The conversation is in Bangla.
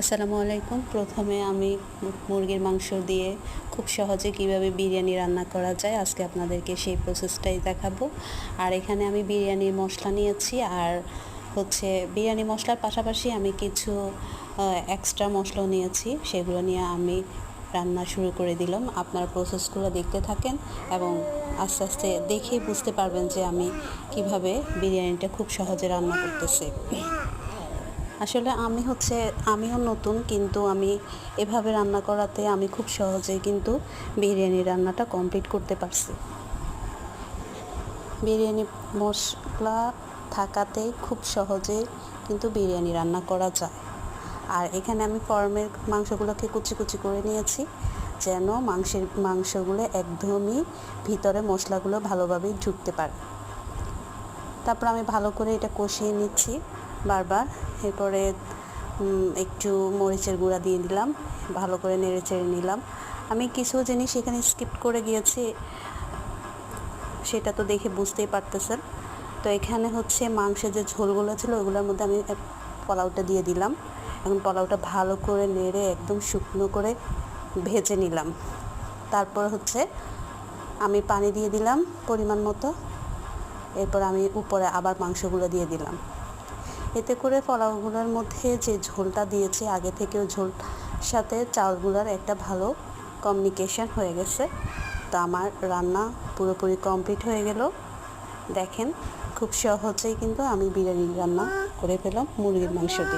আসসালামু আলাইকুম। প্রথমে আমি মুরগির মাংস দিয়ে খুব সহজে কিভাবে বিরিয়ানি রান্না করা যায় আজকে আপনাদেরকে সেই প্রসেসটাই দেখাবো। আর এখানে আমি বিরিয়ানির মশলা নিয়েছি, আর বিরিয়ানি মশলার পাশাপাশি আমি কিছু এক্সট্রা মশলাও নিয়েছি, সেগুলো নিয়ে আমি রান্না শুরু করে দিলাম। আপনারা প্রসেসগুলো দেখতে থাকেন এবং আস্তে আস্তে দেখেই বুঝতে পারবেন যে আমি কিভাবে বিরিয়ানিটা খুব সহজে রান্না করতেছি। আসলে আমিও নতুন, কিন্তু আমি এভাবে রান্না করাতে আমি খুব সহজেই কিন্তু বিরিয়ানি রান্নাটা কমপ্লিট করতে পারছি। বিরিয়ানি মশলা থাকাতেই খুব সহজে কিন্তু বিরিয়ানি রান্না করা যায়। আর এখানে আমি ফার্মের মাংসগুলোকে কুচি কুচি করে নিয়েছি, যেন মাংসগুলো একদমই ভিতরে মশলাগুলো ভালোভাবে ঢুকতে পারে। তারপর আমি ভালো করে এটা কষিয়ে নিচ্ছি বারবার। এরপরে একটু মরিচের গুঁড়া দিয়ে দিলাম, ভালো করে নেড়ে চেড়ে নিলাম। আমি কিছু জিনিস এখানে স্কিপ করে গিয়েছি, সেটা তো দেখে বুঝতেই পারতেছেন। তো এখানে মাংসের যে ঝোলগুলো ছিল ওগুলোর মধ্যে আমি পোলাওটা দিয়ে দিলাম। এখন পোলাওটা ভালো করে নেড়ে একদম শুকনো করে ভেজে নিলাম। তারপর আমি পানি দিয়ে দিলাম পরিমাণ মতো। এরপর আমি উপরে আবার মাংসগুলো দিয়ে দিলাম। এতে করে পোলাওগুলোর মধ্যে যে ঝোলটা দিয়েছি আগে থেকে, ওই ঝোল সাথে চালগুলোর একটা ভালো কমিউনিকেশন হয়ে গেছে। তো আমার রান্না পুরোপুরি কমপ্লিট হয়ে গেল। দেখেন, খুব সহজেই কিন্তু আমি বিরিয়ানি রান্না করে ফেলাম মুরগির মাংস দিয়ে।